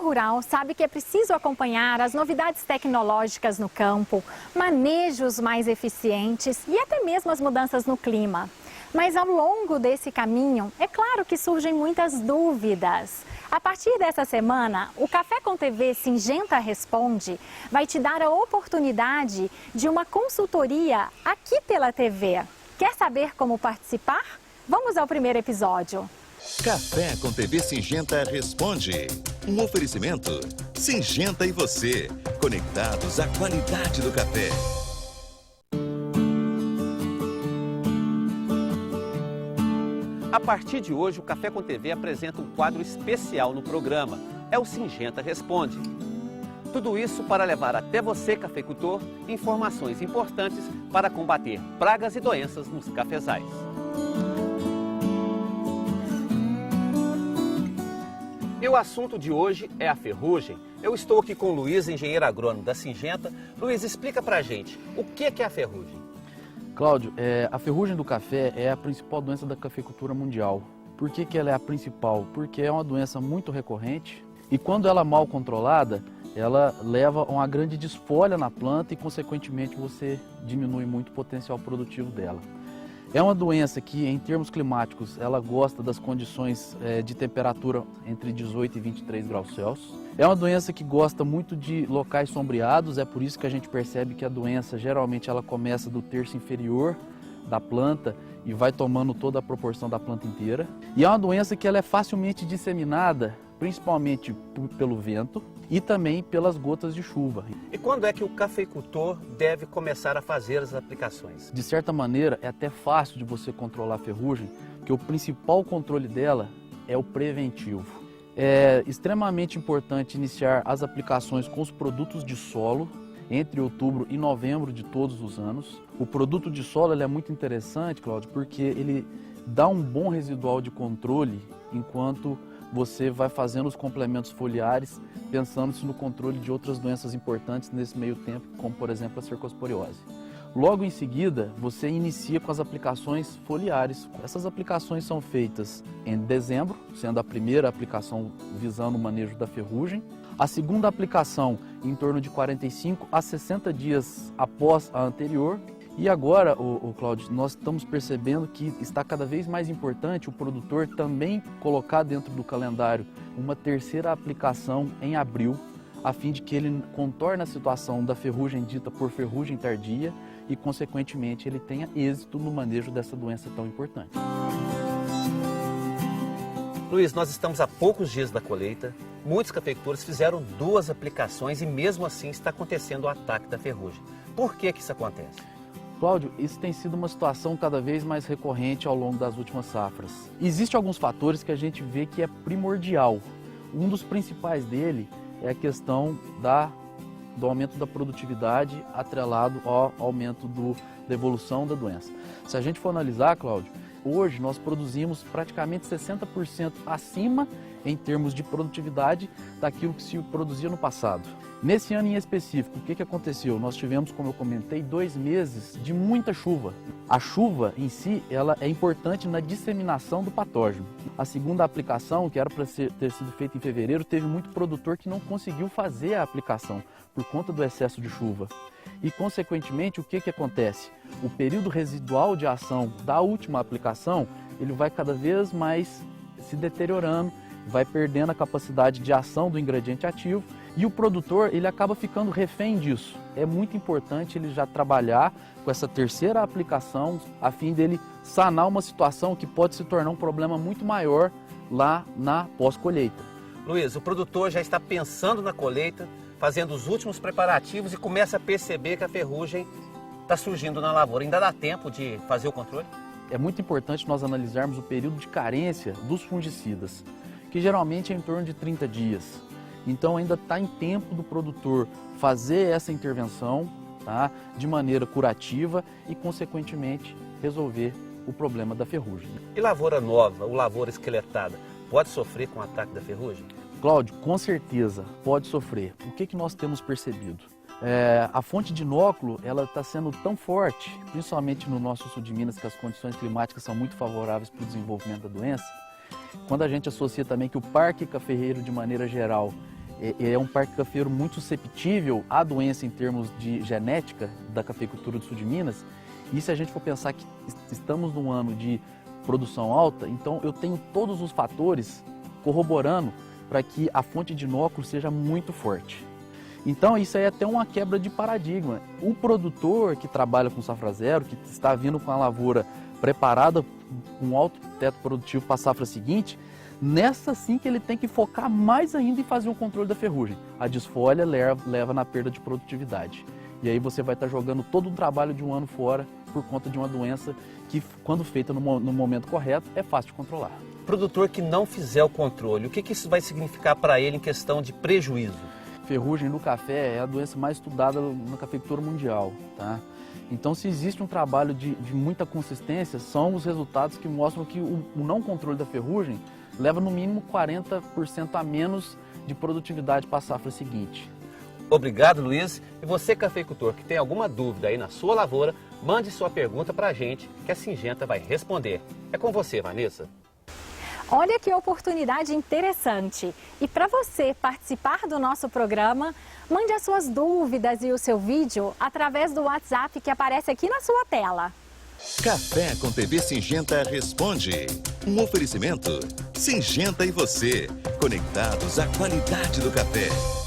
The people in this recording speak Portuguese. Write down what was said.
rural sabe que é preciso acompanhar as novidades tecnológicas no campo, manejos mais eficientes e até mesmo as mudanças no clima. Mas ao longo desse caminho, é claro que surgem muitas dúvidas. A partir dessa semana, o Café com TV Syngenta Responde vai te dar a oportunidade de uma consultoria aqui pela TV. Quer saber como participar? Vamos ao primeiro episódio. Café com TV Syngenta Responde. Um oferecimento. Syngenta e você, conectados à qualidade do café. A partir de hoje, o Café com TV apresenta um quadro especial no programa. É o Syngenta Responde. Tudo isso para levar até você, cafeicultor, informações importantes para combater pragas e doenças nos cafezais. E o assunto de hoje é a ferrugem. Eu estou aqui com o Luiz, engenheiro agrônomo da Syngenta. Luiz, explica pra gente, o que é a ferrugem? Cláudio, a ferrugem do café é a principal doença da cafeicultura mundial. Por que ela é a principal? Porque é uma doença muito recorrente e quando ela é mal controlada, ela leva a uma grande desfolha na planta e, consequentemente, você diminui muito o potencial produtivo dela. É uma doença que, em termos climáticos, ela gosta das condições de temperatura entre 18 e 23 graus Celsius. É uma doença que gosta muito de locais sombreados, é por isso que a gente percebe que a doença, geralmente, ela começa do terço inferior da planta e vai tomando toda a proporção da planta inteira. E é uma doença que ela é facilmente disseminada, principalmente pelo vento e também pelas gotas de chuva. E quando é que o cafeicultor deve começar a fazer as aplicações? De certa maneira, é até fácil de você controlar a ferrugem, porque o principal controle dela é o preventivo. É extremamente importante iniciar as aplicações com os produtos de solo entre outubro e novembro de todos os anos. O produto de solo ele é muito interessante, Cláudio, porque ele dá um bom residual de controle enquanto você vai fazendo os complementos foliares, pensando-se no controle de outras doenças importantes nesse meio tempo, como por exemplo a cercosporiose. Logo em seguida, você inicia com as aplicações foliares. Essas aplicações são feitas em dezembro, sendo a primeira aplicação visando o manejo da ferrugem. A segunda aplicação em torno de 45 a 60 dias após a anterior. E agora, Cláudio, nós estamos percebendo que está cada vez mais importante o produtor também colocar dentro do calendário uma terceira aplicação em abril, a fim de que ele contorne a situação da ferrugem dita por ferrugem tardia e, consequentemente, ele tenha êxito no manejo dessa doença tão importante. Luiz, nós estamos a poucos dias da colheita, muitos cafeicultores fizeram 2 aplicações e mesmo assim está acontecendo o ataque da ferrugem. Por que isso acontece? Cláudio, isso tem sido uma situação cada vez mais recorrente ao longo das últimas safras. Existem alguns fatores que a gente vê que é primordial. Um dos principais dele é a questão do aumento da produtividade atrelado ao aumento da evolução da doença. Se a gente for analisar, Cláudio, hoje nós produzimos praticamente 60% acima em termos de produtividade daquilo que se produzia no passado. Nesse ano em específico, o que aconteceu? Nós tivemos, como eu comentei, 2 meses de muita chuva. A chuva em si, ela é importante na disseminação do patógeno. A segunda aplicação, que era para ter sido feita em fevereiro, teve muito produtor que não conseguiu fazer a aplicação por conta do excesso de chuva. E, consequentemente, o que acontece? O período residual de ação da última aplicação, ele vai cada vez mais se deteriorando, vai perdendo a capacidade de ação do ingrediente ativo e o produtor ele acaba ficando refém disso. É muito importante ele já trabalhar com essa terceira aplicação a fim dele sanar uma situação que pode se tornar um problema muito maior lá na pós-colheita. Luiz, o produtor já está pensando na colheita, fazendo os últimos preparativos e começa a perceber que a ferrugem está surgindo na lavoura. Ainda dá tempo de fazer o controle? É muito importante nós analisarmos o período de carência dos fungicidas, que geralmente é em torno de 30 dias. Então ainda está em tempo do produtor fazer essa intervenção, tá, de maneira curativa e, consequentemente, resolver o problema da ferrugem. E lavoura nova ou lavoura esqueletada pode sofrer com o ataque da ferrugem? Cláudio, com certeza pode sofrer. O que nós temos percebido? A fonte de inóculo ela está sendo tão forte, principalmente no nosso sul de Minas, que as condições climáticas são muito favoráveis para o desenvolvimento da doença. Quando a gente associa também que o parque cafeeiro, de maneira geral, é um parque cafeiro muito susceptível à doença em termos de genética da cafeicultura do sul de Minas. E se a gente for pensar que estamos num ano de produção alta, então eu tenho todos os fatores corroborando para que a fonte de inóculo seja muito forte. Então isso aí é até uma quebra de paradigma. O produtor que trabalha com safra zero, que está vindo com a lavoura preparada com um alto teto produtivo para a safra seguinte, nessa sim que ele tem que focar mais ainda em fazer um controle da ferrugem. A desfolha leva na perda de produtividade. E aí você vai estar jogando todo o trabalho de um ano fora por conta de uma doença que, quando feita no momento correto, é fácil de controlar. Produtor que não fizer o controle, o que isso vai significar para ele em questão de prejuízo? Ferrugem no café é a doença mais estudada na cafeicultura mundial, tá? Então, se existe um trabalho de muita consistência, são os resultados que mostram que o não controle da ferrugem leva no mínimo 40% a menos de produtividade para a safra seguinte. Obrigado, Luiz. E você, cafeicultor, que tem alguma dúvida aí na sua lavoura, mande sua pergunta para a gente, que a Syngenta vai responder. É com você, Vanessa. Olha que oportunidade interessante! E para você participar do nosso programa, mande as suas dúvidas e o seu vídeo através do WhatsApp que aparece aqui na sua tela. Café com TV Syngenta responde. Um oferecimento Syngenta e você, conectados à qualidade do café.